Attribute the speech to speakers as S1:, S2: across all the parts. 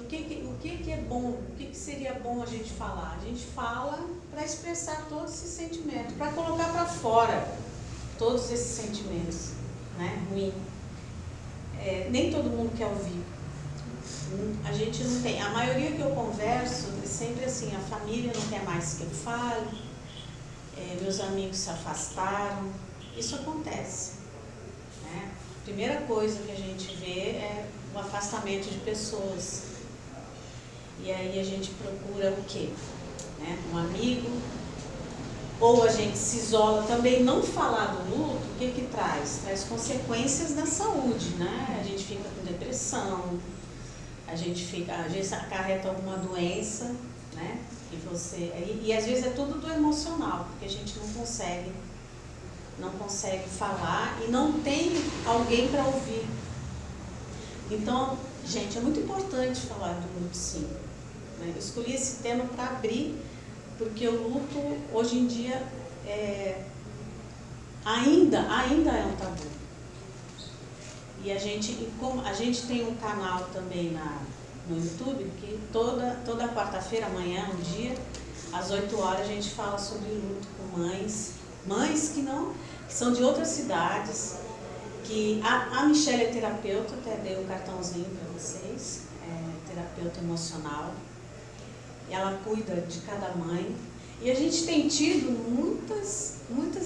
S1: que é bom, o que seria bom a gente falar? A gente fala para expressar todos esses sentimentos, para colocar para fora todos esses sentimentos, né? Ruim. Nem todo mundo quer ouvir. A gente não tem. A maioria que eu converso é sempre assim: a família não quer mais que eu fale, meus amigos se afastaram. Isso acontece, né? A primeira coisa que a gente vê é o afastamento de pessoas. E aí a gente procura o quê? Né? Um amigo, ou a gente se isola também. Não falar do luto, o que traz? Traz consequências na saúde, né? A gente fica com depressão, a gente fica, às vezes acarreta alguma doença, né? E às vezes é tudo do emocional, porque a gente não consegue falar e não tem alguém para ouvir. Então, gente, é muito importante falar do luto, sim. Eu escolhi esse tema para abrir, porque o luto, hoje em dia, ainda é um tabu. E a gente tem um canal também no YouTube, que toda quarta-feira, amanhã, um dia, às 8 horas, a gente fala sobre luto com mães que são de outras cidades, que a Michelle é terapeuta, até dei um cartãozinho para vocês, terapeuta emocional. Ela cuida de cada mãe. E a gente tem tido muitas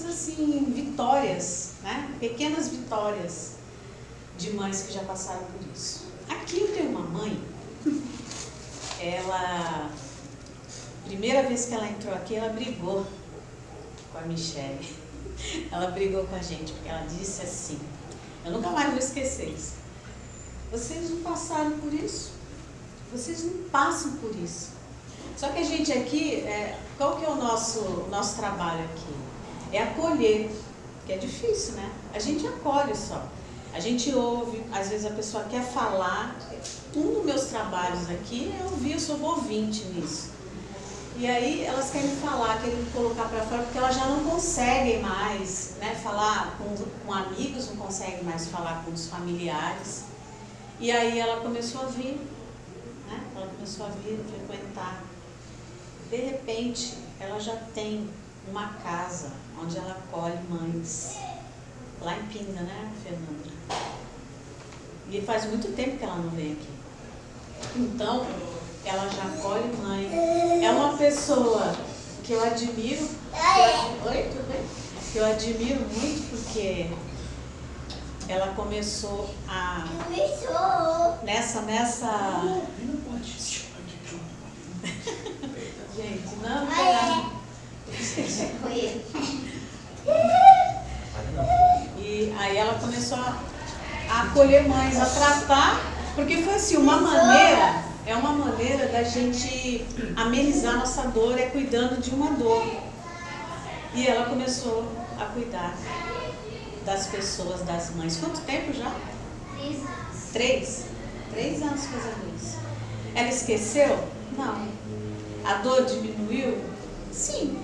S1: assim, vitórias, né? Pequenas vitórias de mães que já passaram por isso. Aqui eu tenho uma mãe, primeira vez que ela entrou aqui, ela brigou com a Michelle. Ela brigou com a gente, porque ela disse assim, eu nunca mais vou esquecer isso: vocês não passaram por isso, vocês não passam por isso. Só que a gente aqui, qual que é o nosso trabalho aqui? É acolher, que é difícil, né? A gente acolhe só. A gente ouve, às vezes a pessoa quer falar. Um dos meus trabalhos aqui é ouvir, eu sou ouvinte nisso. E aí elas querem falar, querem colocar para fora, porque elas já não conseguem mais, né, falar com amigos, não conseguem mais falar com os familiares. E aí ela começou a vir, né? Ela começou a vir, frequentar. De repente, ela já tem uma casa onde ela acolhe mães. Lá em Pinda, né, Fernanda? E faz muito tempo que ela não vem aqui. Então, ela já acolhe mãe. É uma pessoa que eu admiro. Oi, tudo bem? Que eu admiro muito, porque ela começou a... Nessa... Gente, não tem. E aí ela começou a acolher mães, a tratar, porque foi assim, uma maneira da gente amenizar nossa dor, cuidando de uma dor. E ela começou a cuidar das pessoas, das mães. Quanto tempo já? 3 anos. 3 anos fazendo isso. Ela esqueceu? Não. A dor diminuiu? Sim.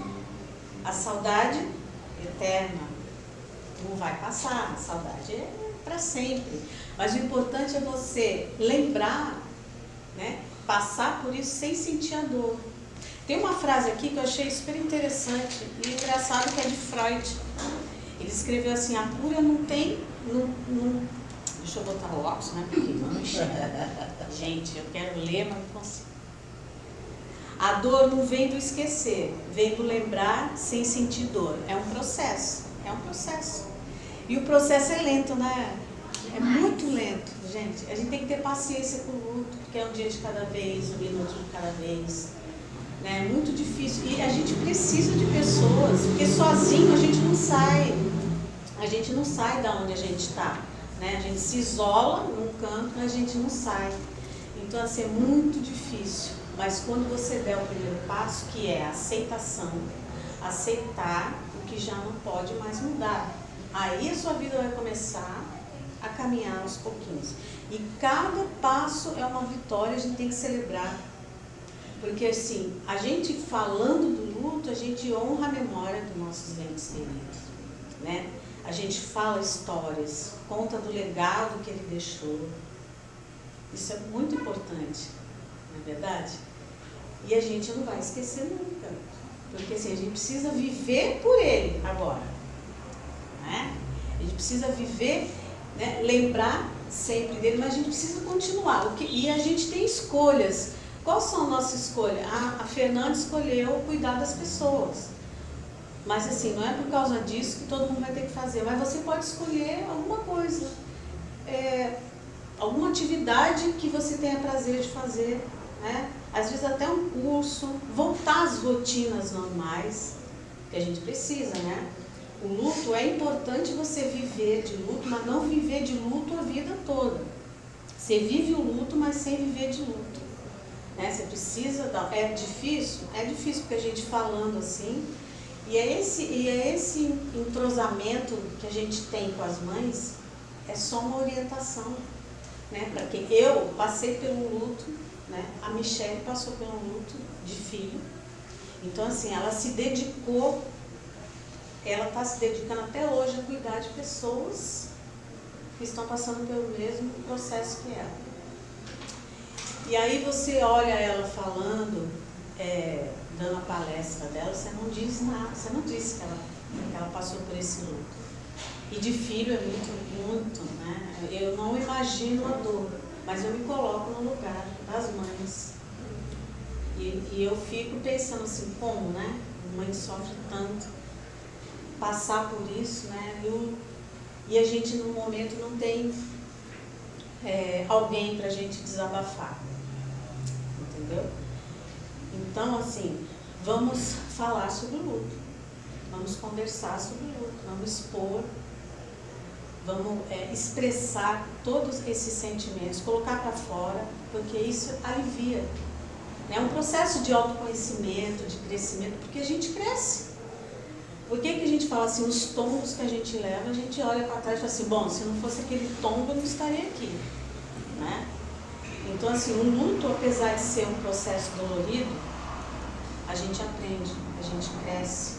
S1: A saudade eterna não vai passar, a saudade é para sempre. Mas o importante é você lembrar, né, passar por isso sem sentir a dor. Tem uma frase aqui que eu achei super interessante e engraçado, que é de Freud. Ele escreveu assim: a cura não tem... Deixa eu botar o óculos, né, porque não enxerga. Gente, eu quero ler, mas não consigo. A dor não vem do esquecer, vem do lembrar sem sentir dor. É um processo. E o processo é lento, né? É muito lento, gente. A gente tem que ter paciência com o luto, porque é um dia de cada vez, um minuto de cada vez. Né? É muito difícil. E a gente precisa de pessoas, porque sozinho a gente não sai. A gente não sai da onde a gente está. Né? A gente se isola num canto, mas a gente não sai. Então, assim, é muito difícil. Mas quando você der o primeiro passo, que é a aceitação, aceitar o que já não pode mais mudar, aí a sua vida vai começar a caminhar aos pouquinhos. E cada passo é uma vitória, a gente tem que celebrar. Porque assim, a gente falando do luto, a gente honra a memória dos nossos entes queridos, né? A gente fala histórias, conta do legado que ele deixou. Isso é muito importante. não é verdade? E a gente não vai esquecer nunca, porque assim, a gente precisa viver por ele agora, né? A gente precisa viver, né, lembrar sempre dele, mas a gente precisa continuar. E a gente tem escolhas. Quais são as nossas escolhas? A Fernanda escolheu cuidar das pessoas. Mas assim, não é por causa disso que todo mundo vai ter que fazer. Mas você pode escolher alguma coisa. Alguma atividade que você tenha prazer de fazer, né? Às vezes até um curso, voltar às rotinas normais, que a gente precisa, né? O luto, é importante você viver de luto, mas não viver de luto a vida toda. Você vive o luto, mas sem viver de luto, né? Você precisa, é difícil porque a gente falando assim, e é esse entrosamento que a gente tem com as mães, é só uma orientação, né? Porque eu passei pelo luto, né? A Michele passou pelo luto de filho, então assim, ela se dedicou, ela está se dedicando até hoje a cuidar de pessoas que estão passando pelo mesmo processo que ela. E aí você olha ela falando, dando a palestra dela, você não diz nada, você não disse que ela passou por esse luto. E de filho é muito, né? Eu não imagino a dor, mas eu me coloco no lugar das mães. E eu fico pensando assim, como, né? A mãe sofre tanto, passar por isso, né? E a gente no momento não tem alguém pra gente desabafar, entendeu? Então, assim, vamos falar sobre o luto, vamos conversar sobre o luto, vamos expor, vamos expressar todos esses sentimentos, colocar para fora, porque isso alivia. É um processo de autoconhecimento, de crescimento, porque a gente cresce. Por que a gente fala assim, os tombos que a gente leva, a gente olha para trás e fala assim, bom, se não fosse aquele tombo, eu não estaria aqui, né? Então, assim, o luto, apesar de ser um processo dolorido, a gente aprende, a gente cresce.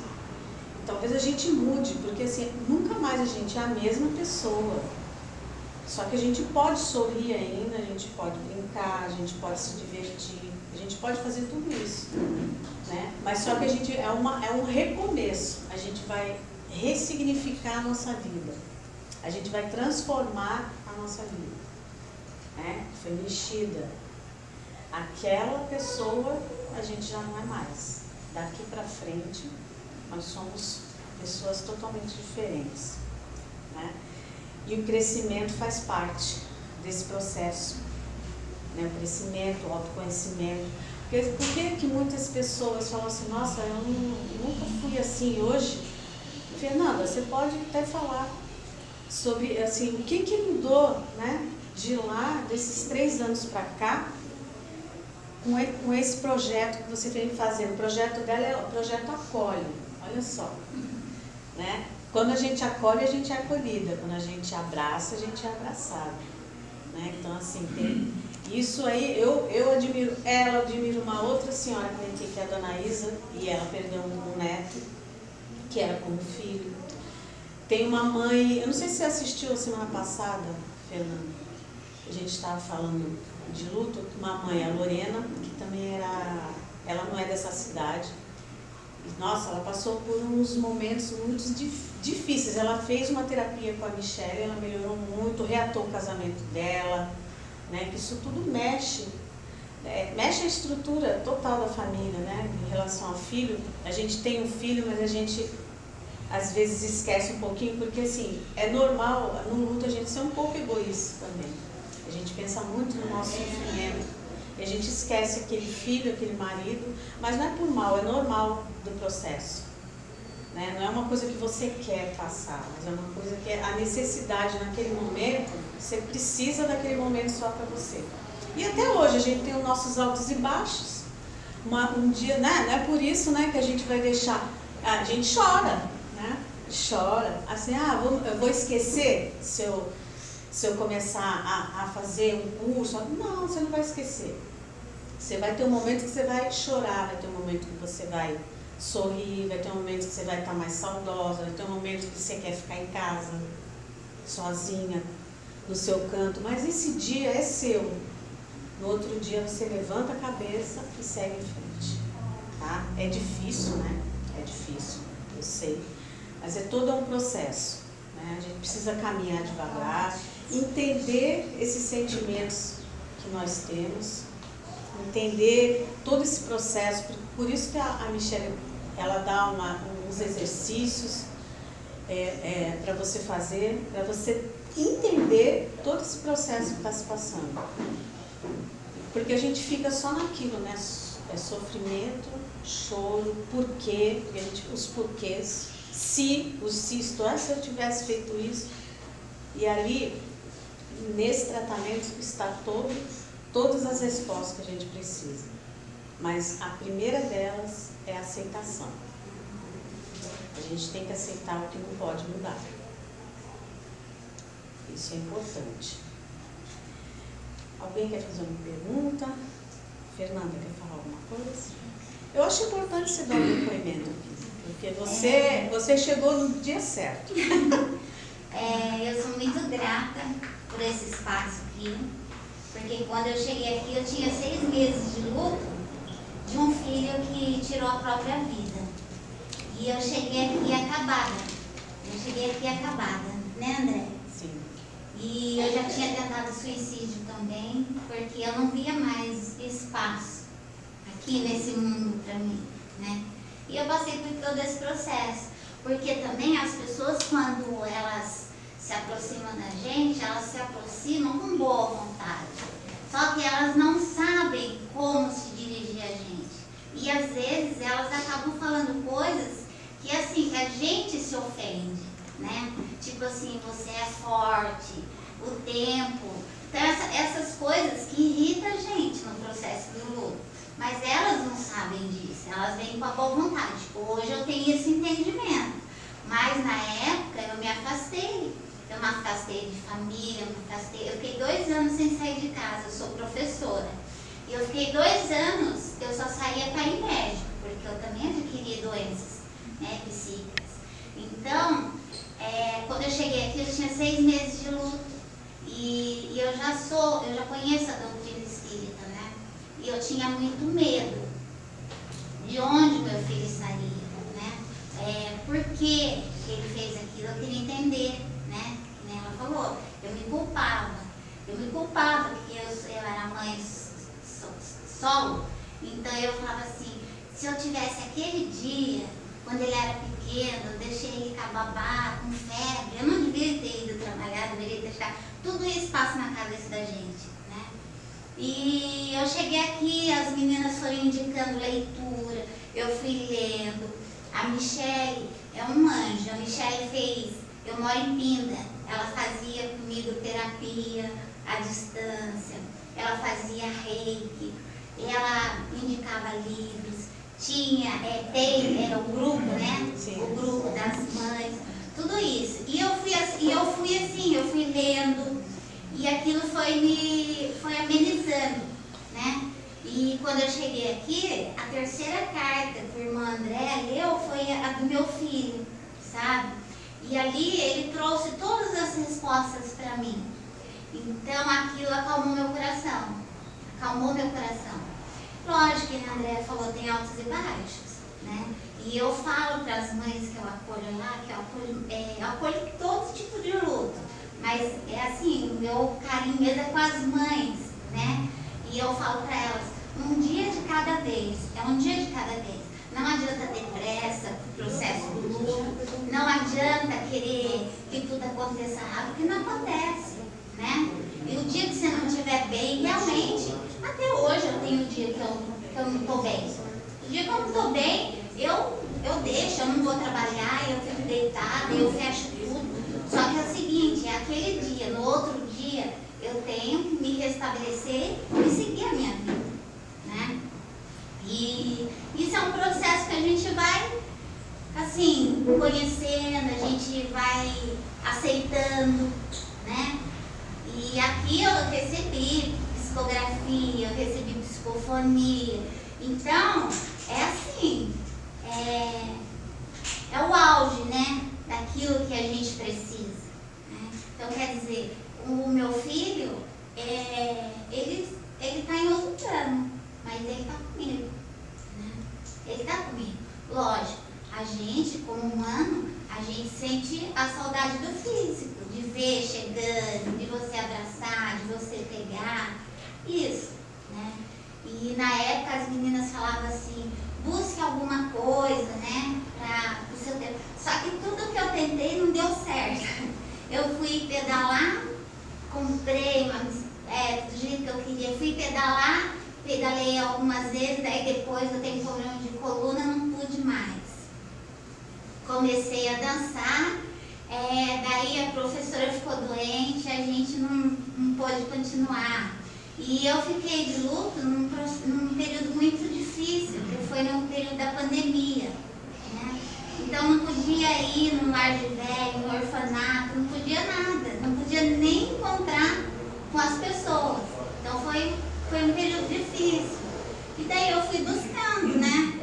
S1: Talvez a gente mude, porque assim, nunca mais a gente é a mesma pessoa. Só que a gente pode sorrir ainda, a gente pode brincar, a gente pode se divertir, a gente pode fazer tudo isso, né? Mas só que a gente é um recomeço, a gente vai ressignificar a nossa vida, a gente vai transformar a nossa vida, né? Foi mexida. Aquela pessoa a gente já não é mais. Daqui para frente nós somos pessoas totalmente diferentes, né? E o crescimento faz parte desse processo, né? O crescimento, o autoconhecimento. Por que muitas pessoas falam assim, nossa, eu nunca fui assim hoje? Fernanda, você pode até falar sobre assim, o que mudou, né? De lá, desses 3 anos para cá, com esse projeto que você vem fazendo. O projeto dela é o projeto Acolhe, olha só, né? Quando a gente acolhe, a gente é acolhida. Quando a gente abraça, a gente é abraçado, né? Então, assim, tem isso aí. Eu admiro ela, admiro uma outra senhora que vem aqui, que é a dona Isa, e ela perdeu um neto, que era como filho. Tem uma mãe, eu não sei se você assistiu a semana passada, Fernanda, a gente estava falando de luto, uma mãe, a Lorena, que também ela não é dessa cidade. Nossa, ela passou por uns momentos muito difíceis. Ela fez uma terapia com a Michele, ela melhorou muito, reatou o casamento dela, né? Que isso tudo mexe a estrutura total da família, né? Em relação ao filho, a gente tem um filho, mas a gente às vezes esquece um pouquinho, porque assim, é normal no luto a gente ser um pouco egoísta também. A gente pensa muito no nosso sofrimento. E a gente esquece aquele filho, aquele marido, mas não é por mal, é normal do processo, né? Não é uma coisa que você quer passar, mas é uma coisa que é a necessidade naquele momento, você precisa daquele momento só para você. E até hoje a gente tem os nossos altos e baixos, um dia, né? Não é por isso, né, que a gente vai deixar, a gente chora, né? Chora, assim, eu vou esquecer se eu começar a fazer um curso. Não, você não vai esquecer. Você vai ter um momento que você vai chorar, vai ter um momento que você vai sorrir, vai ter um momento que você vai estar mais saudosa, vai ter um momento que você quer ficar em casa, sozinha, no seu canto. Mas esse dia é seu, no outro dia você levanta a cabeça e segue em frente, tá? É difícil, né? É difícil, eu sei, mas é todo um processo, né? A gente precisa caminhar devagar, entender esses sentimentos que nós temos, entender todo esse processo. Por isso que a Michele, ela dá uns exercícios para você fazer, para você entender todo esse processo que está se passando. Porque a gente fica só naquilo, né? É sofrimento, choro, porquê, os porquês, se eu tivesse feito isso. E ali, nesse tratamento, está todas as respostas que a gente precisa. Mas a primeira delas é a aceitação. A gente tem que aceitar o que não pode mudar. Isso é importante. Alguém quer fazer uma pergunta? Fernanda, quer falar alguma coisa? Eu acho importante você dar um depoimento aqui, porque você chegou no dia certo.
S2: Eu sou muito grata por esse espaço aqui, porque quando eu cheguei aqui eu tinha 6 meses de luto de um filho que tirou a própria vida. E eu cheguei aqui acabada. Né, André?
S1: Sim.
S2: E eu já tinha tentado suicídio também, porque eu não via mais espaço aqui nesse mundo para mim, né? E eu passei por todo esse processo, porque também as pessoas, quando elas se aproximam da gente, elas se aproximam com boa vontade. Só que elas não sabem como se dirigir a gente. E às vezes elas acabam falando coisas que assim, que a gente se ofende, né? Tipo assim, você é forte, o tempo. Então essas coisas que irritam a gente no processo do luto. Mas elas não sabem disso, elas vêm com a boa vontade. Hoje eu tenho esse entendimento. Mas na época eu me afastei. Eu me afastei de família, eu fiquei 2 anos sem sair de casa, eu sou professora. E eu fiquei 2 anos, eu só saía para ir médico, porque eu também adquiri doenças, né, psíquicas. Então, quando eu cheguei aqui, eu tinha 6 meses de luto. E eu já conheço a doutrina espírita, né? E eu tinha muito medo de onde meu filho sairia, né? Por que ele fez aquilo, eu queria entender, né? Que nem ela falou, eu me culpava porque eu era mãe solo. Então eu falava assim, se eu tivesse aquele dia, quando ele era pequeno, eu deixei ele com a babá, com febre, eu não devia ter ido trabalhar, deveria deixar. Tudo isso passa na cabeça da gente, né? E eu cheguei aqui, as meninas foram indicando leitura, eu fui lendo. A Michele é um anjo, a Michele fez, eu moro em Pinda, ela fazia comigo terapia à distância, ela fazia reiki, ela indicava livros, era o grupo, né?
S1: Sim.
S2: O grupo das mães, tudo isso. E eu fui lendo, e aquilo foi amenizando, né? E quando eu cheguei aqui, a 3ª carta que o irmão André leu foi a do meu filho, sabe? E ali ele trouxe todas as respostas para mim. Então aquilo acalmou meu coração. Lógico que a André falou, tem altos e baixos, né? E eu falo para as mães que eu acolho lá, que eu acolho todo tipo de luto. Mas é assim, o meu carinho mesmo é com as mães, né? E eu falo para elas, um dia de cada vez, Não adianta ter pressa pro processo do luto, não adianta querer que tudo aconteça rápido, porque não acontece, né? E o dia que você não estiver bem, realmente, até hoje eu tenho um dia que eu não estou bem. O dia que eu não estou bem, eu deixo, eu não vou trabalhar, eu fico deitada, eu fecho tudo. Só que é o seguinte, é aquele dia, no outro dia, eu tenho que me restabelecer e seguir a minha vida, né? E isso é um processo que a gente vai, assim, conhecendo, a gente vai aceitando, né? E aqui eu recebi psicografia, eu recebi psicofonia. Então, é assim, é o auge, né, daquilo que a gente precisa, né? Então, quer dizer, o meu filho, ele ele está em outro plano, mas ele está comigo, né? Ele está comigo. Lógico, a gente, como humano, a gente sente a saudade do físico, de ver chegando, de você abraçar, de você pegar, isso, né? E na época as meninas falavam assim, busque alguma coisa, né, para o seu tempo. Só que tudo que eu tentei não deu certo. Eu fui pedalar, comprei do jeito que eu queria, fui pedalar, pedalei algumas vezes, daí depois eu tenho problema de coluna, não pude mais. Comecei a dançar, daí a professora ficou doente, a gente não pôde continuar. E eu fiquei de luto num período muito difícil, que foi no período da pandemia, né? Então não podia ir no lar de velho, no orfanato, não podia nada, não podia nem encontrar com as pessoas. Então foi um período difícil. E daí eu fui buscando, né?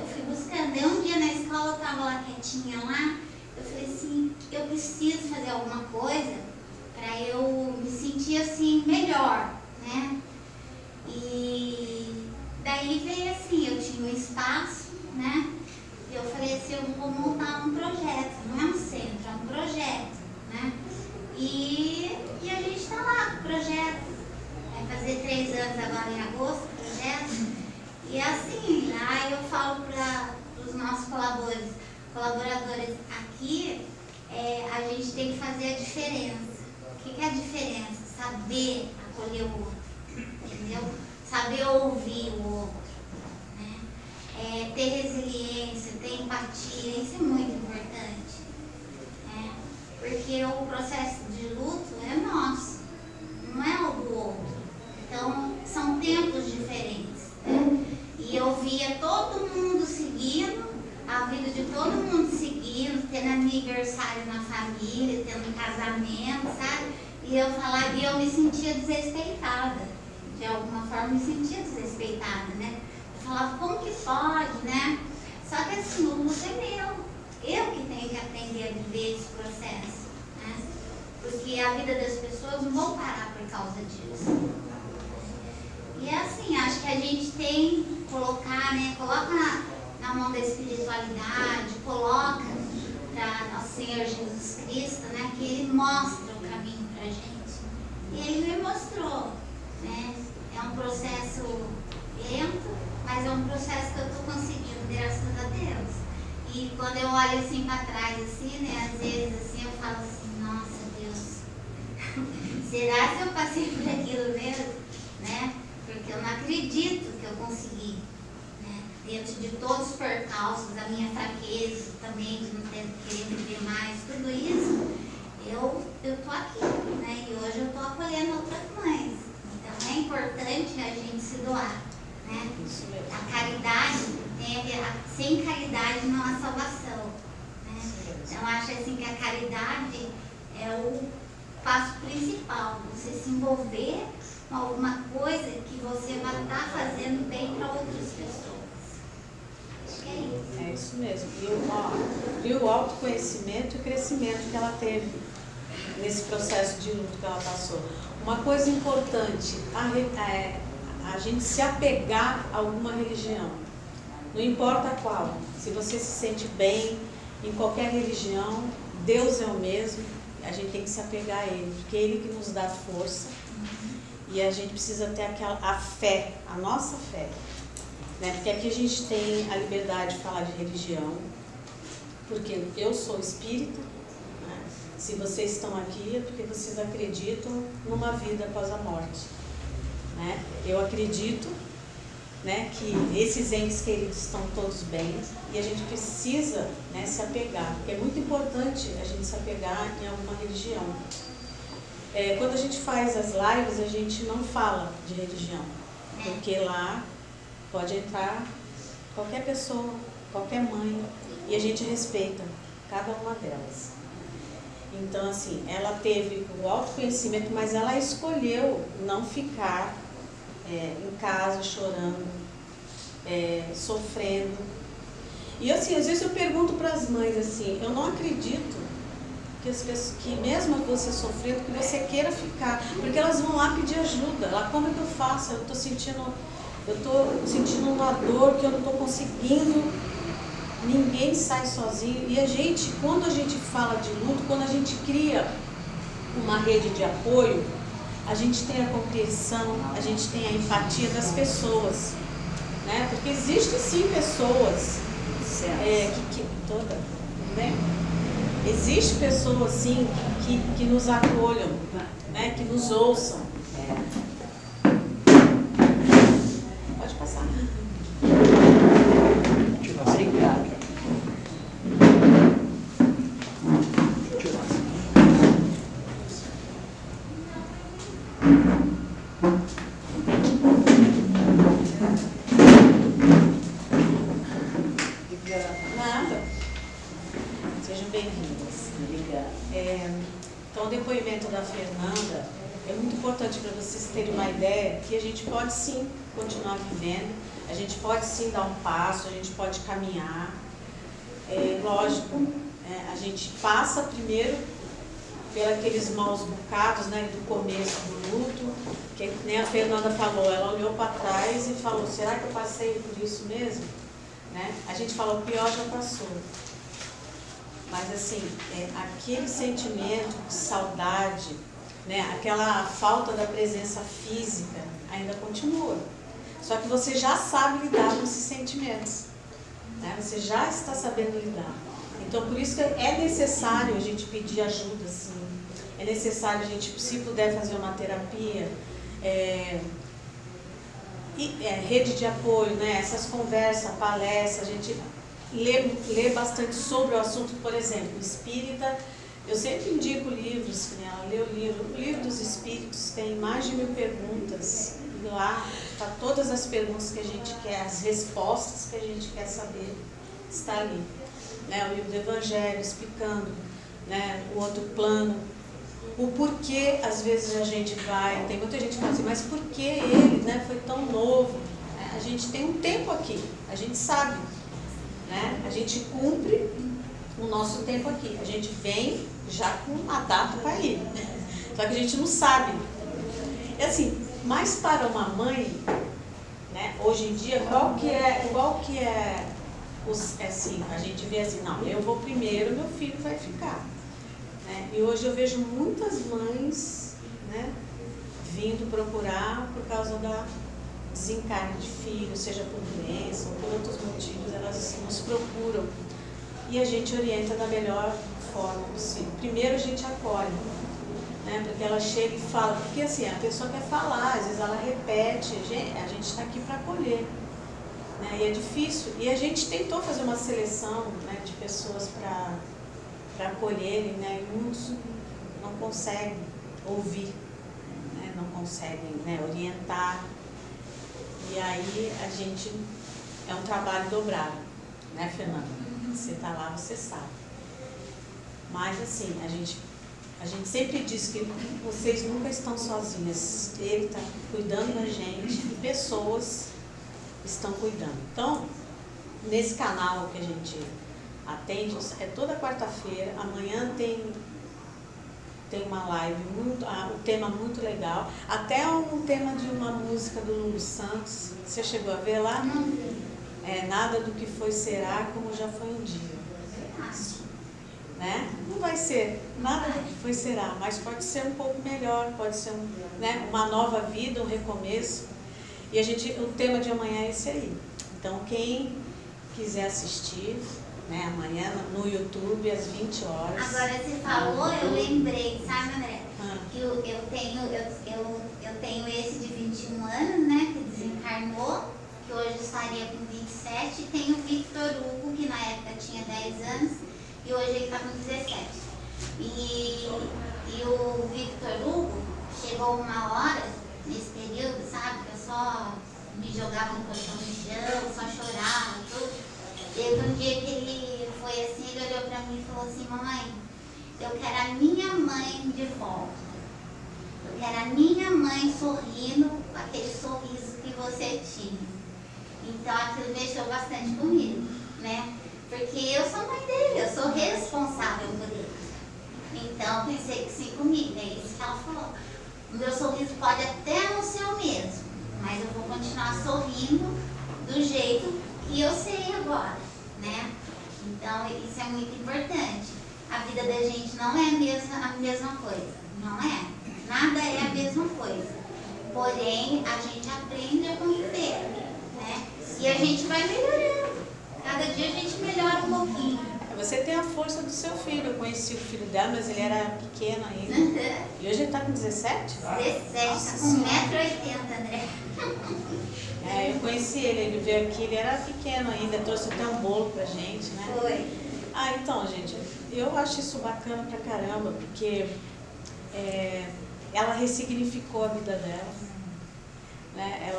S2: Daí um dia na escola eu estava lá quietinha lá, eu falei assim, eu preciso fazer alguma coisa para eu me sentir assim melhor, né? E daí veio assim, eu tinha um espaço, né? E eu falei assim, eu vou montar um projeto, não é um centro, é um projeto, né? E a gente está lá com o projeto. Vai fazer 3 anos agora em agosto, o projeto. E assim, lá eu falo para os nossos colaboradores aqui, a gente tem que fazer a diferença. O que é a diferença? Saber acolher o outro, entendeu? Saber ouvir o outro, né? Ter resiliência, ter empatia, isso é muito importante, né? Porque o processo de luto é nosso, não é o do outro. Então, são tempos diferentes, né? E eu via todo mundo seguindo, a vida de todo mundo seguindo, tendo aniversário na família, tendo casamento, sabe? E eu falava, e eu me sentia desrespeitada. De alguma forma me sentia desrespeitada, né? Eu falava, como que pode, né? Só que assim, o luto é meu. Eu que tenho que aprender a viver esse processo, né? Porque a vida das pessoas não vão parar por causa disso. E é assim, acho que a gente tem que colocar, né? Coloca na mão da espiritualidade, coloca para nosso Senhor Jesus Cristo, né? Que Ele mostra o caminho pra gente. E Ele me mostrou, né? É um processo lento, mas é um processo que eu estou conseguindo, graças a Deus. E quando eu olho assim para trás, assim, né? Às vezes assim, eu falo assim, nossa Deus, será que eu passei por aquilo mesmo? Né? Porque eu não acredito que eu consegui, né? Dentro de todos os percalços, da minha fraqueza também, de não querer viver mais, tudo isso, eu estou aqui, né? E hoje eu estou acolhendo outras mães. Então é importante a gente se doar, né? A caridade, sem caridade não há salvação, né? Então eu acho assim que a caridade é o passo principal, você se envolver com alguma coisa que você vai estar fazendo bem para outras pessoas. Acho que é isso.
S1: É isso mesmo. E o autoconhecimento e o crescimento que ela teve nesse processo de luto que ela passou. Uma coisa importante, a gente se apegar a alguma religião. Não importa qual. Se você se sente bem em qualquer religião, Deus é o mesmo. A gente tem que se apegar a Ele, porque é Ele que nos dá força. E a gente precisa ter a fé, a nossa fé, né? Porque aqui a gente tem a liberdade de falar de religião, porque eu sou espírita, né? Se vocês estão aqui é porque vocês acreditam numa vida após a morte, né? Eu acredito, né, que esses entes queridos estão todos bem e a gente precisa, né, se apegar, porque é muito importante a gente se apegar em alguma religião. Quando a gente faz as lives, a gente não fala de religião, porque lá pode entrar qualquer pessoa, qualquer mãe, e a gente respeita cada uma delas. Então, assim, ela teve o autoconhecimento, mas ela escolheu não ficar em casa chorando, sofrendo. E assim, às vezes eu pergunto para as mães assim, eu não acredito que mesmo você sofrendo, que você queira ficar, porque elas vão lá pedir ajuda. Lá, como é que eu faço? Eu estou sentindo uma dor que eu não estou conseguindo. Ninguém sai sozinho. E a gente, quando a gente fala de luto, quando a gente cria uma rede de apoio, a gente tem a compreensão, a gente tem a empatia das pessoas, né? Porque existem sim pessoas existe pessoas sim que nos acolham, né? Que nos ouçam. Pode passar.
S3: Obrigada.
S1: Nada. Sejam bem-vindas.
S3: Obrigada.
S1: Então, o depoimento da Fernanda é muito importante para vocês terem uma ideia que a gente pode sim continuar vivendo, a gente pode sim dar um passo, a gente pode caminhar. Lógico, a gente passa primeiro pelos maus bocados, né, do começo do luto, que nem a Fernanda falou, ela olhou para trás e falou, será que eu passei por isso mesmo? Né? A gente fala, o pior já passou. Mas assim, aquele sentimento de saudade, né, aquela falta da presença física ainda continua. Só que você já sabe lidar com esses sentimentos, né? Você já está sabendo lidar. Então, por isso que é necessário a gente pedir ajuda, sim. É necessário a gente, se puder, fazer uma terapia, rede de apoio, né? Essas conversas, palestras, a gente lê bastante sobre o assunto. Por exemplo, espírita, eu sempre indico livros, né? Ela lê o livro dos espíritos, tem mais de 1000 perguntas, e lá está todas as perguntas que a gente quer, as respostas que a gente quer saber, está ali. Né? O livro do Evangelho explicando, né, o outro plano, o porquê às vezes a gente vai, tem muita gente que fala assim, mas por que ele, né, foi tão novo? A gente tem um tempo aqui, a gente sabe, né? A gente cumpre o nosso tempo aqui, a gente vem já com uma data para ir, só que a gente não sabe. E assim, mas para uma mãe, né, hoje em dia, qual que é assim, a gente vê assim, não, eu vou primeiro, meu filho vai ficar. Né? E hoje eu vejo muitas mães, né, vindo procurar por causa da desencarne de filho, seja por doença ou por outros motivos, elas nos procuram. E a gente orienta da melhor forma possível. Primeiro a gente acolhe, né, porque ela chega e fala, porque assim, a pessoa quer falar, às vezes ela repete, a gente está aqui para acolher. Né, e é difícil. E a gente tentou fazer uma seleção, né, de pessoas para acolherem, né, e muitos não conseguem ouvir, né, não conseguem, né, orientar. E aí a gente é um trabalho dobrado, né, Fernanda? Você está lá, você sabe. Mas assim, a gente sempre diz que vocês nunca estão sozinhas. Ele está cuidando da gente e pessoas estão cuidando. Então, nesse canal que a gente atende, é toda quarta-feira. Amanhã tem uma live, um tema muito legal. Até um tema de uma música do Lulu Santos. Você chegou a ver lá? Não. Nada do que foi será como já foi um dia. Né? Não vai ser nada do que foi será, mas pode ser um pouco melhor, pode ser né, uma nova vida, um recomeço. E o tema de amanhã é esse aí. Então, quem quiser assistir, né, amanhã no YouTube, às 20 horas.
S2: Agora você falou, eu lembrei, sabe, André? Que eu tenho esse de 21 anos, né, que desencarnou, que hoje estaria com 27, e tem o Victor Hugo, que na época tinha 10 anos, e hoje ele está com 17. E o Victor Hugo chegou uma hora, nesse período, sabe, que eu só me jogava no colchão no chão, só chorava, tudo. Teve um dia que ele foi assim, ele olhou pra mim e falou assim, mamãe, eu quero a minha mãe de volta. Eu quero a minha mãe sorrindo com aquele sorriso que você tinha. Então aquilo mexeu bastante comigo, né? Porque eu sou mãe dele, eu sou responsável por ele. Então, eu pensei que sim comigo. É isso que ela falou. O meu sorriso pode até não ser o mesmo, mas eu vou continuar sorrindo do jeito que eu sei agora, né? Então, isso é muito importante. A vida da gente não é a mesma coisa, não é? Nada é a mesma coisa. Porém, a gente aprende a conviver, né? E a gente vai melhorando. Cada dia a gente melhora um pouquinho.
S1: Você tem a força do seu filho. Eu conheci o filho dela, mas ele era pequeno ainda. E hoje ele está com 17?
S2: 17, está com 1,80 m, André.
S1: Eu conheci ele veio aqui, ele era pequeno ainda, trouxe até um bolo pra gente, né?
S2: Foi.
S1: Então, gente, eu acho isso bacana pra caramba, porque ela ressignificou a vida dela. Né?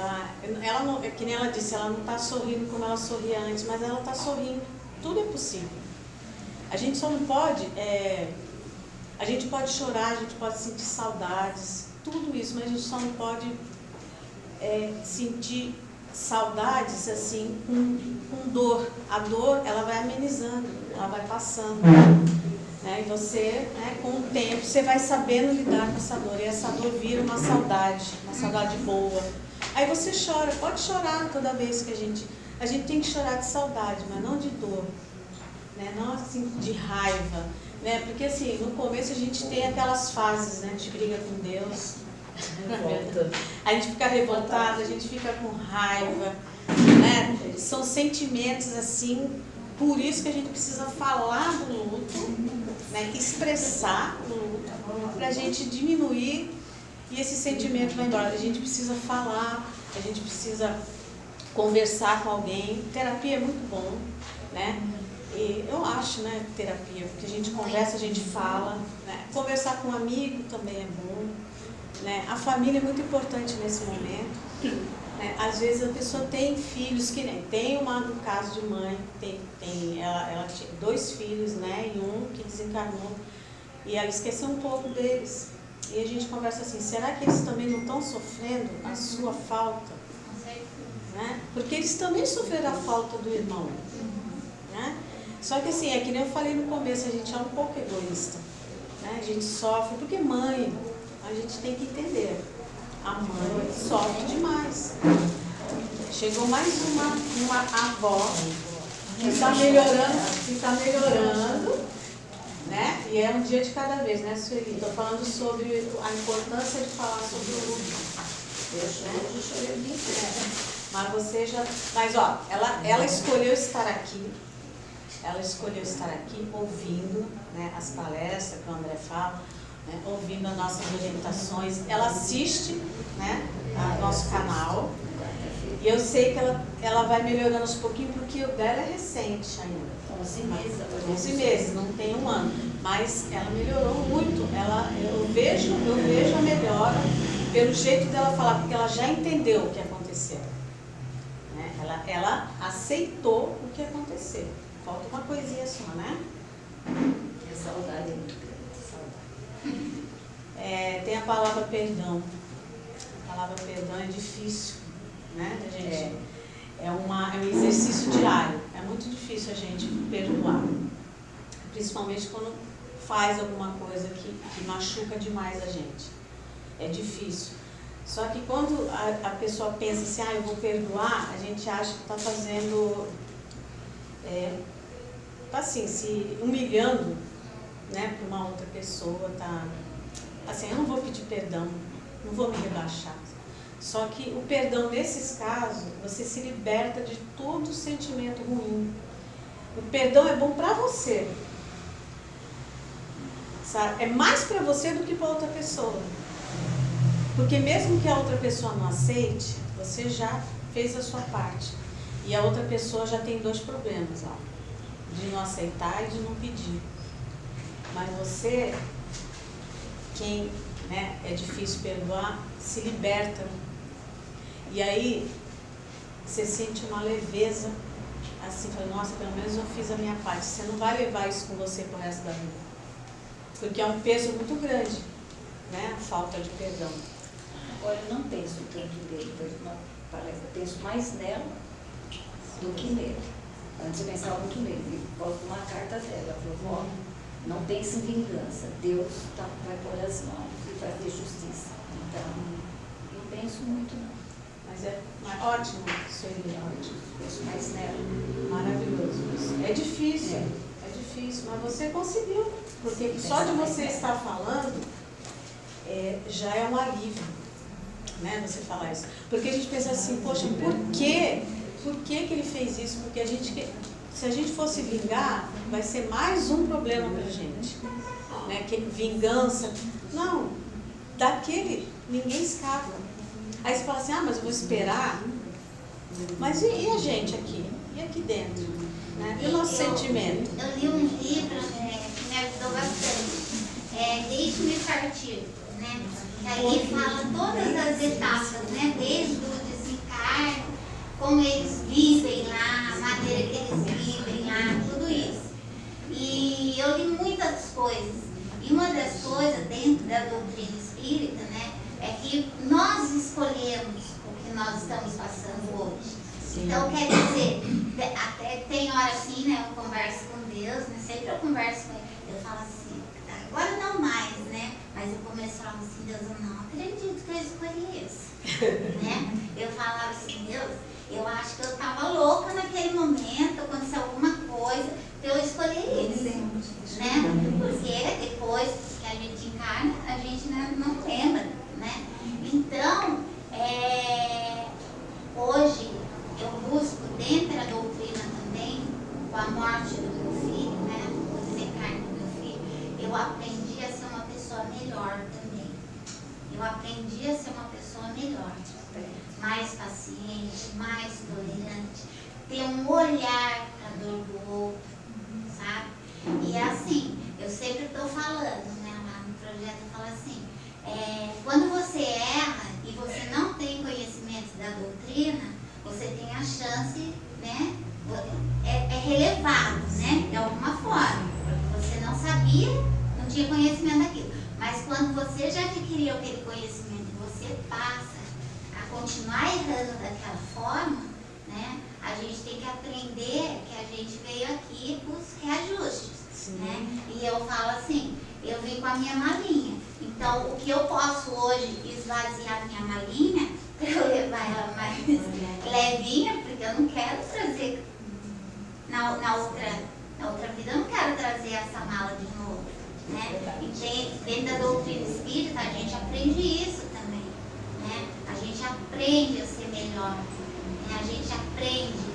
S1: Ela não, que nem ela disse, ela não está sorrindo como ela sorria antes, mas ela está sorrindo. Tudo é possível. A gente só não pode, a gente pode chorar, a gente pode sentir saudades, tudo isso, mas a gente só não pode sentir saudades assim com dor. A dor, ela vai amenizando, ela vai passando. Né? E você, com o tempo, você vai sabendo lidar com essa dor, e essa dor vira uma saudade boa. Aí você chora, pode chorar toda vez que a gente tem que chorar de saudade, mas não de dor. Né? Não assim de raiva, né? Porque assim, no começo a gente tem aquelas fases, né, de briga com Deus, a gente fica revoltado, a gente fica com raiva, né? São sentimentos assim, por isso que a gente precisa falar do luto, né? Expressar o luto, para a gente diminuir e esse sentimento vai embora. A gente precisa falar, a gente precisa conversar com alguém. Terapia é muito bom, né? E eu acho, né, terapia, porque a gente conversa, a gente fala, né? Conversar com um amigo também é bom, né? A família é muito importante nesse momento, né? Às vezes a pessoa tem filhos, que nem tem um caso de mãe, ela tinha 2 filhos, né, e um que desencarnou, e ela esqueceu um pouco deles. E a gente conversa assim, será que eles também não estão sofrendo a sua falta? Né? Porque eles também sofreram a falta do irmão. Né? Só que assim, é que nem eu falei no começo, a gente é um pouco egoísta. Né? A gente sofre, porque mãe, a gente tem que entender, a mãe sofre demais. Chegou mais uma avó que está melhorando, né? E é um dia de cada vez, né, Sueli? Estou falando sobre a importância de falar sobre o luto. Mas você já... Mas, ó, ela escolheu estar aqui. Ela escolheu estar aqui ouvindo, né, as palestras que o André fala, né, ouvindo as nossas orientações. Ela assiste, né, ao nosso canal. E eu sei que ela vai melhorando aos pouquinhos, porque o dela é recente ainda. 11 meses, não tem 1 ano. Mas ela melhorou muito. Eu vejo a melhora pelo jeito dela falar, porque ela já entendeu o que aconteceu. Né? Ela aceitou o que aconteceu. Falta uma coisinha só, né?
S3: É saudade, é muito grande, saudade.
S1: Tem a palavra perdão. A palavra perdão é difícil, né? A gente, é um exercício diário. É muito difícil a gente perdoar. Principalmente quando faz alguma coisa que machuca demais a gente. É difícil. Só que quando a pessoa pensa assim, eu vou perdoar, a gente acha que está fazendo... assim, se humilhando, né, para uma outra pessoa, tá? Assim, eu não vou pedir perdão, não vou me rebaixar. Só que o perdão, nesses casos, você se liberta de todo sentimento ruim. O perdão é bom para você, sabe? É mais para você do que para outra pessoa. Porque mesmo que a outra pessoa não aceite, você já fez a sua parte. E a outra pessoa já tem 2 problemas, ó. De não aceitar e de não pedir. Mas você, quem, né, é difícil perdoar, se liberta. E aí você sente uma leveza, assim, fala, nossa, pelo menos eu fiz a minha parte. Você não vai levar isso com você pro resto da vida. Porque é um peso muito grande, né, a falta de perdão.
S3: Agora eu não penso tanto dele, eu penso mais nela do que nele. Antes eu pensava muito nele. Posso uma carta dela, ela falou, não pense em vingança. Deus vai pôr as mãos e vai ter justiça. Então, eu penso muito não.
S1: Mas é ótimo, Sueli, ótimo.
S3: Penso mais nela.
S1: Maravilhoso. É difícil, é difícil, mas você conseguiu. Porque só de você estar falando, já é um alívio, né, você falar isso. Porque a gente pensa assim, poxa, por que ele fez isso? Porque se a gente fosse vingar, vai ser mais um problema pra gente. Né? Vingança. Não, daquele ninguém escapa. Aí você fala assim, mas eu vou esperar. Mas e a gente aqui? E aqui dentro? Né? E o nosso sentimento?
S2: Eu li um livro que me ajudou bastante. Deixe-me partir. Né? E aí fala todas as etapas, né? Desde o desencarne, como eles vivem lá, a maneira que eles vivem lá, tudo isso. E eu li muitas coisas. E uma das coisas dentro da doutrina espírita, né, é que nós escolhemos o que nós estamos passando hoje. Sim. Então, quer dizer, até tem hora assim, né, eu converso com Deus, né, sempre eu converso com Ele, eu falo assim, agora não mais, né, mas eu começo a falar assim, Deus, eu não acredito que eu escolhi isso, né, eu falava assim, Deus, eu acho que eu estava louca naquele momento, aconteceu alguma coisa, eu escolhi isso, né, porque depois que a gente encarna, a gente não lembra, né, então, hoje, eu busco dentro da doutrina também, com a morte do meu filho, né, o desencarne do meu filho, eu aprendi a ser uma pessoa melhor também. Eu aprendi a ser uma pessoa melhor, mais paciente, mais tolerante, ter um olhar para a dor do outro, sabe? E assim, eu sempre estou falando, né, lá no projeto eu falo assim, quando você erra e você não tem conhecimento da doutrina, você tem a chance, né, é relevado, né, de alguma forma. Você não sabia, não tinha conhecimento daquilo. Mas quando você já adquiriu aquele conhecimento e você passa a continuar errando daquela forma, né, a gente tem que aprender que a gente veio aqui para os reajustes, né? E eu falo assim, eu vim com a minha malinha. Então, o que eu posso hoje esvaziar a minha malinha, para eu levar ela mais levinha, porque eu não quero trazer na outra vida, eu não quero trazer essa mala de novo, né? E dentro da doutrina espírita, a gente aprende isso também, né? A gente aprende a ser melhor, né? A gente aprende.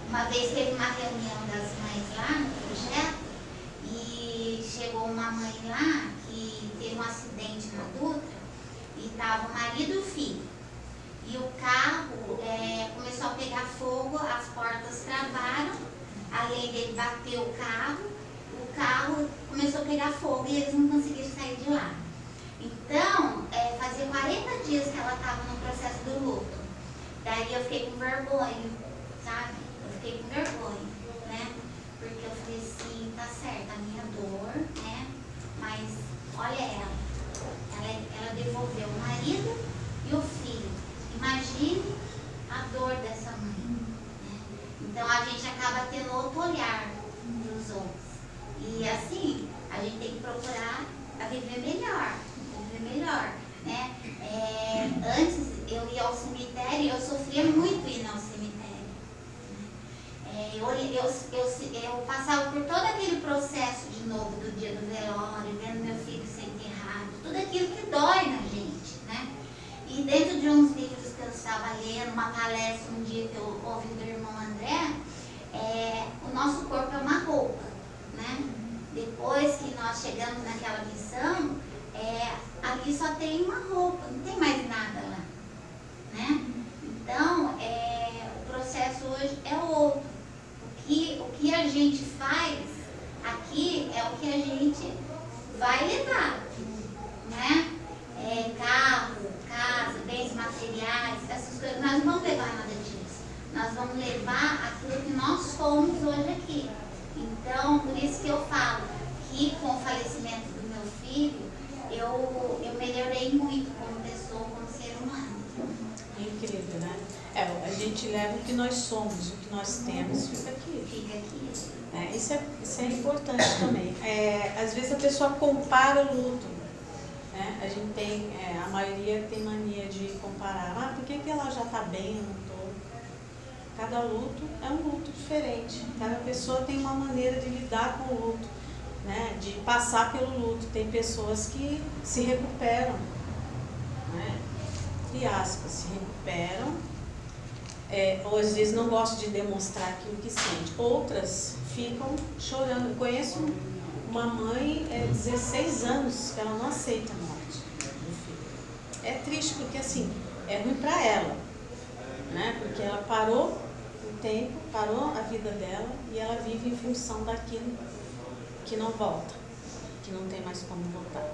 S2: Uma vez teve uma reunião das mães lá no projeto e chegou uma mãe lá que teve um acidente na Dutra e estava o marido e o filho. E o carro começou a pegar fogo, as portas travaram, além dele bater o carro começou a pegar fogo e eles não conseguiram sair de lá. Então, fazia 40 dias que ela estava no processo do luto. Daí eu fiquei com vergonha, sabe? Eu fiquei com vergonha, né? Porque eu falei assim, tá certo, a minha dor, né? Mas olha ela devolveu o marido e o filho. Imagine a dor dessa mãe, né? Então a gente acaba tendo outro olhar dos outros. E assim, a gente tem que procurar a viver melhor, né? Antes eu ia ao cemitério e eu sofria muito indo ao cemitério. Eu passava por todo aquele processo de novo do dia do velório, vendo meu filho ser enterrado, tudo aquilo que dói na gente, né? E dentro de uns livros que eu estava lendo, uma palestra um dia que eu ouvi do irmão André, o nosso corpo é uma roupa, né? Depois que nós chegamos naquela missão, ali só tem uma roupa, não tem mais nada lá, né? Então, o processo hoje é outro. O que a gente faz aqui é o que a gente vai levar, né? Carro, casa, bens materiais, essas coisas, nós não vamos levar nada disso. Nós vamos levar aquilo que nós somos hoje aqui. Então, por isso que eu falo que com o falecimento do meu filho, eu melhorei muito como pessoa, como ser humano.
S1: É incrível, né? A gente leva o que nós somos, o que nós temos fica aqui.
S2: Fica aqui.
S1: Isso é importante também. Às vezes a pessoa compara o luto. Né? A gente tem, a maioria tem mania de comparar. Por que ela já está bem, eu não estou? Cada luto é um luto diferente. Cada pessoa tem uma maneira de lidar com o luto, né? De passar pelo luto. Tem pessoas que se recuperam, né? Entre aspas, se recuperam. Ou às vezes não gostam de demonstrar aquilo que sente. Outras ficam chorando. Eu conheço uma mãe, 16 anos, que ela não aceita a morte do filho. É triste porque assim, é ruim para ela, né? Porque ela parou o tempo, parou a vida dela e ela vive em função daquilo que não volta, que não tem mais como voltar.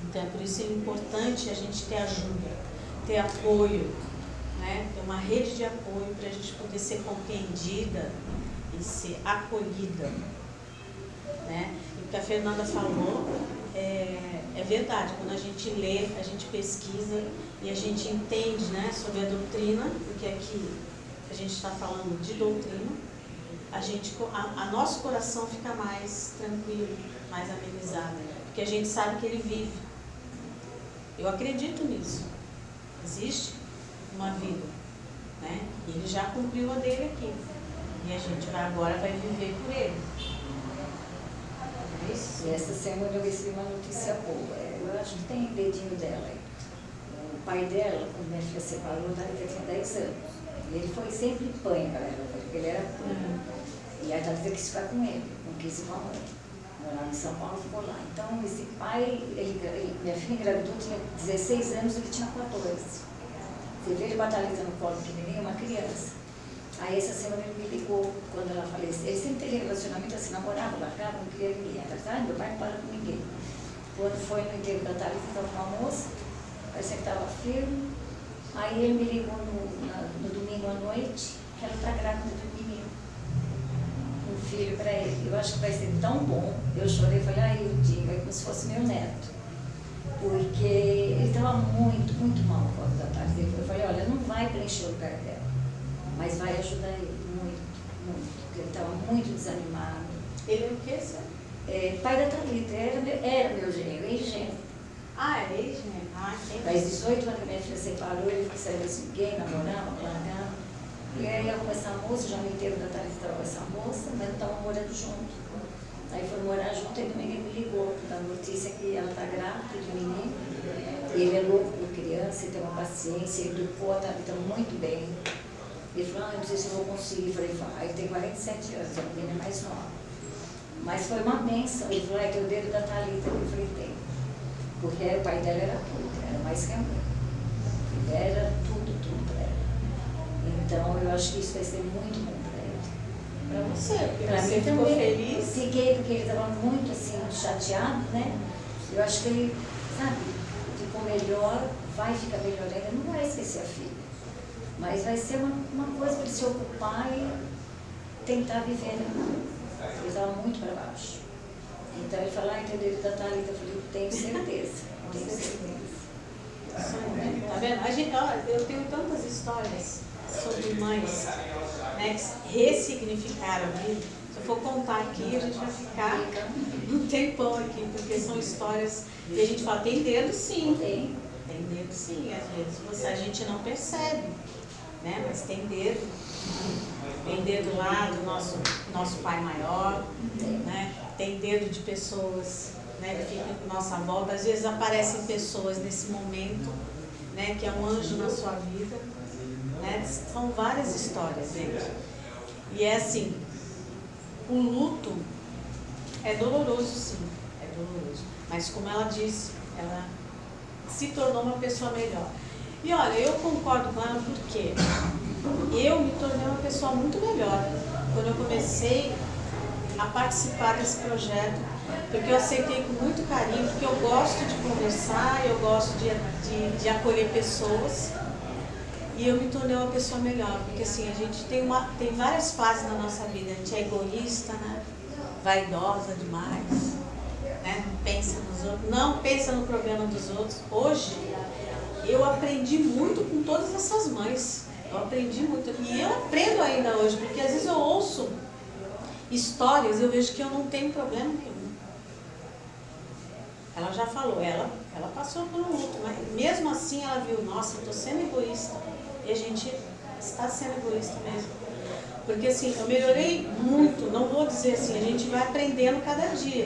S1: Então é por isso que é importante a gente ter ajuda, ter apoio, né? Ter uma rede de apoio para a gente poder ser compreendida e ser acolhida, né? E o que a Fernanda falou é verdade. Quando a gente lê, a gente pesquisa e a gente entende, né, sobre a doutrina, porque aqui a gente está falando de doutrina, a nosso coração fica mais tranquilo, mais amenizado, porque a gente sabe que ele vive. Eu acredito nisso. Existe uma vida, né? E ele já cumpriu a dele aqui. E a gente agora vai viver por ele. É isso?
S3: E essa semana eu recebi uma notícia boa. Eu acho que tem dedinho dela aí. O pai dela, quando minha filha separou, ele tinha 10 anos. E ele foi sempre pai para ela, porque ele era pai. E a Thalita quis ficar com ele, não quis ir com a mãe. Morava em São Paulo, ficou lá. Então, esse pai, minha filha engravidou, tinha 16 anos, ele tinha 14. Você vê ele com a Thalita no colo pequenininho, uma criança. Aí essa semana ele me ligou, quando ela faleceu. Ele sempre teve relacionamento assim, namorava, largava, não queria ninguém. Meu pai não para com ninguém. Quando foi no enterro da Thalita, estava com uma moça, parecia que estava firme. Aí ele me ligou no domingo à noite, que ela está grávida de um menino. Um filho para ele. Eu acho que vai ser tão bom. Eu chorei e falei, eu digo, é como se fosse meu neto. Porque ele estava muito, muito mal com a da Thalita. Eu falei, olha, não vai preencher o lugar dela, mas vai ajudar ele muito, muito. Porque ele estava muito desanimado.
S1: Ele é o quê, senhor?
S3: Pai da Thalita, era meu genro, ex-genro.
S1: É ex-genro. Entendi.
S3: Faz 18 anos que minha filha separou, ele que saiu assim, gay, namorava, largava. E aí eu com essa moça, já no inteiro da Thalita estava com essa moça, mas não estavam morando junto. Aí foram morar junto, e domingo ele me ligou, da notícia que ela está grávida de menino. E ele é louco por criança, ele tem uma paciência, ele educou a Thalita muito bem. Ele falou, eu não sei se eu vou conseguir. Eu falei, vai, ele tem 47 anos, a menina é mais nova. Mas foi uma bênção. Ele falou, tem o dedo da Thalita. Eu falei, tem. Porque o pai dela era tudo, era mais que a mãe. Ele era tudo para ela. Então, eu acho que isso vai ser muito bom para ela.
S1: Para você, porque
S3: Pra
S1: você
S3: mim
S1: ficou
S3: também.
S1: feliz.
S3: Fiquei, porque ele estava muito assim, chateado, né? Eu acho que ele, sabe, ficou melhor, vai ficar melhor ainda, não vai esquecer a filha. Mas vai ser uma coisa para ele se ocupar e tentar viver, né? Ele estava muito para baixo. Então ele falou, entendeu, da Thalita? Eu falei, tenho certeza, tenho certeza.
S1: Tá vendo? Eu tenho tantas histórias sobre mães, né, que ressignificaram a vida. Se eu for contar aqui, a gente vai ficar um tempão aqui, porque são histórias que a gente fala, tem dedo sim. Tem dedo sim, às vezes a gente não percebe, né? Mas tem dedo. Tem dedo lá do nosso pai maior, né? Tem dedo de pessoas, né, que ficam com nossa volta. Às vezes aparecem pessoas nesse momento, né, que é um anjo na sua vida, né? São várias histórias, gente. E é assim, o luto é doloroso, sim, é doloroso. Mas como ela disse, ela se tornou uma pessoa melhor. E olha, eu concordo com ela porque eu me tornei uma pessoa muito melhor quando eu comecei a participar desse projeto, porque eu aceitei com muito carinho, porque eu gosto de conversar, eu gosto de acolher pessoas, e eu me tornei uma pessoa melhor, porque assim, a gente tem várias fases na nossa vida, a gente é egoísta, né? Vaidosa demais, né? Não pensa nos outros, não pensa no problema dos outros. Hoje, eu aprendi muito com todas essas mães. Eu aprendi muito. E eu aprendo ainda hoje, porque às vezes eu ouço histórias e eu vejo que eu não tenho problema nenhum. Ela já falou, ela passou por um luto, mas mesmo assim ela viu, nossa, eu estou sendo egoísta. E a gente está sendo egoísta mesmo. Porque assim, eu melhorei muito, não vou dizer assim, a gente vai aprendendo cada dia.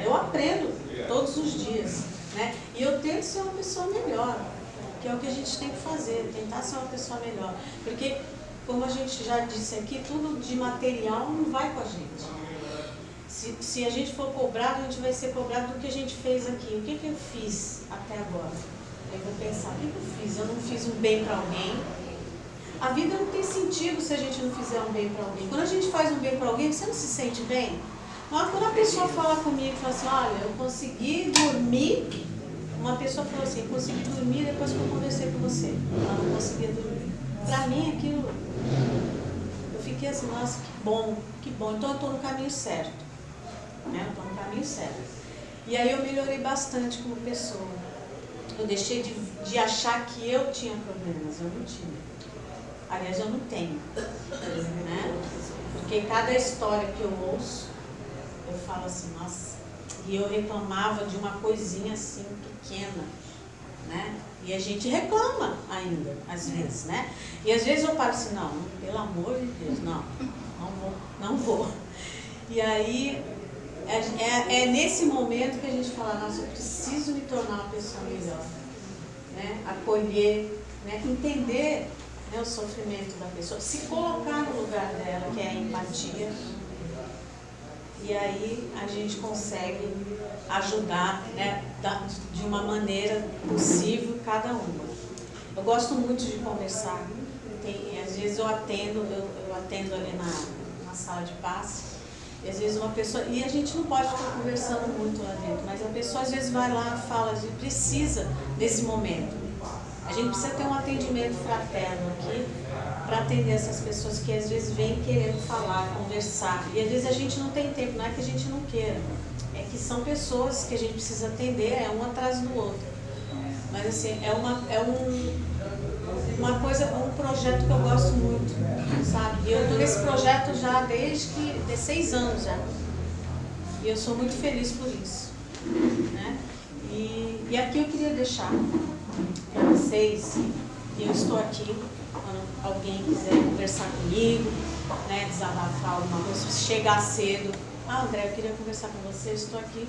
S1: Eu aprendo todos os dias, né? E eu tento ser uma pessoa melhor, que é o que a gente tem que fazer, tentar ser uma pessoa melhor. Porque, como a gente já disse aqui, tudo de material não vai com a gente. Se a gente for cobrado, a gente vai ser cobrado do que a gente fez aqui. O que eu fiz até agora? Eu vou pensar, o que eu fiz? Eu não fiz um bem para alguém. A vida não tem sentido se a gente não fizer um bem para alguém. Quando a gente faz um bem para alguém, você não se sente bem? Quando a pessoa fala comigo e fala assim, olha, eu consegui dormir. Uma pessoa falou assim, eu consegui dormir depois que eu conversei com você. Ela não conseguia dormir. Para mim, aquilo... Eu fiquei assim, nossa, que bom. Então eu estou no caminho certo. Eu estou no caminho certo. E aí eu melhorei bastante como pessoa. Eu deixei de achar que eu tinha problemas. Eu não tinha. Aliás, eu não tenho. Né? Porque cada história que eu ouço, eu falo assim, nossa. E eu reclamava de uma coisinha assim, pequena. Né? E a gente reclama ainda, às vezes, né? E às vezes eu paro assim, não, pelo amor de Deus, não vou. E aí... É nesse momento que a gente fala, nossa, eu preciso me tornar uma pessoa melhor, né? Acolher, né? Entender, né, o sofrimento da pessoa, se colocar no lugar dela, que é a empatia, e aí a gente consegue ajudar, né, de uma maneira possível cada uma. Eu gosto muito de conversar, às vezes eu atendo ali na sala de passe. E às vezes uma pessoa, e a gente não pode ficar conversando muito lá dentro, mas a pessoa às vezes vai lá e fala, a gente precisa desse momento. A gente precisa ter um atendimento fraterno aqui para atender essas pessoas que às vezes vêm querendo falar, conversar. E às vezes a gente não tem tempo, não é que a gente não queira, é que são pessoas que a gente precisa atender, um atrás do outro. Mas assim, uma coisa, um projeto que eu gosto muito, sabe? E eu estou nesse projeto já desde 6 anos já. E eu sou muito feliz por isso, né? E aqui eu queria deixar para vocês, que eu estou aqui, quando alguém quiser conversar comigo, né, desabafar alguma coisa, se chegar cedo, André, eu queria conversar com você, eu estou aqui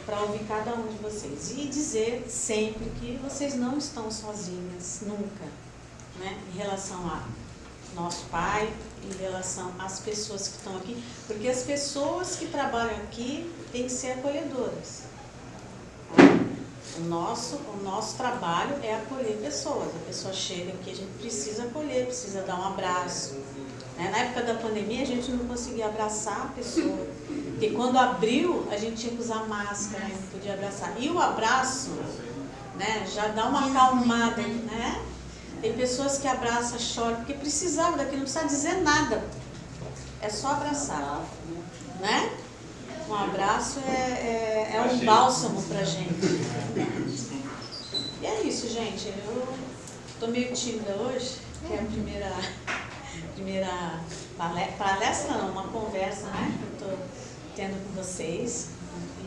S1: para ouvir cada um de vocês. E dizer sempre que vocês não estão sozinhas, nunca, né? Em relação a nosso pai, em relação às pessoas que estão aqui, porque as pessoas que trabalham aqui têm que ser acolhedoras. O nosso trabalho é acolher pessoas. A pessoa chega aqui, a gente precisa acolher, precisa dar um abraço. Na época da pandemia, a gente não conseguia abraçar a pessoa. Porque quando abriu, a gente tinha que usar máscara, não podia abraçar. E o abraço, né, já dá uma acalmada, né? Tem pessoas que abraçam, choram, porque precisavam daquilo, não precisa dizer nada. É só abraçar, né? Um abraço é um bálsamo pra gente. E é isso, gente. Eu tô meio tímida hoje, que é a primeira palestra, não, uma conversa, né, que eu estou tendo com vocês.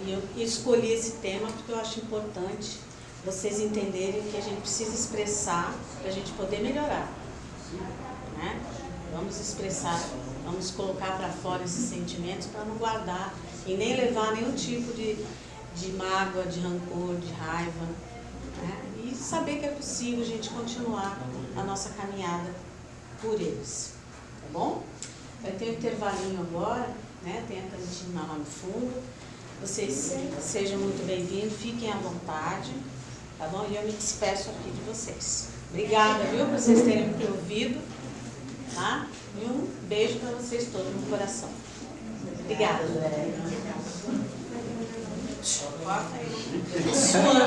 S1: E eu escolhi esse tema porque eu acho importante vocês entenderem que a gente precisa expressar para a gente poder melhorar, né? Vamos expressar, vamos colocar para fora esses sentimentos para não guardar e nem levar nenhum tipo de mágoa, de rancor, de raiva, né? E saber que é possível a gente continuar a nossa caminhada por eles. Tá bom? Vai ter um intervalinho agora, né? Tem a cantina lá no fundo. Vocês sejam muito bem-vindos, fiquem à vontade, tá bom? E eu me despeço aqui de vocês. Obrigada, viu, por vocês terem me ouvido, tá? E um beijo para vocês todos no coração. Obrigada. Corta aí. Suando.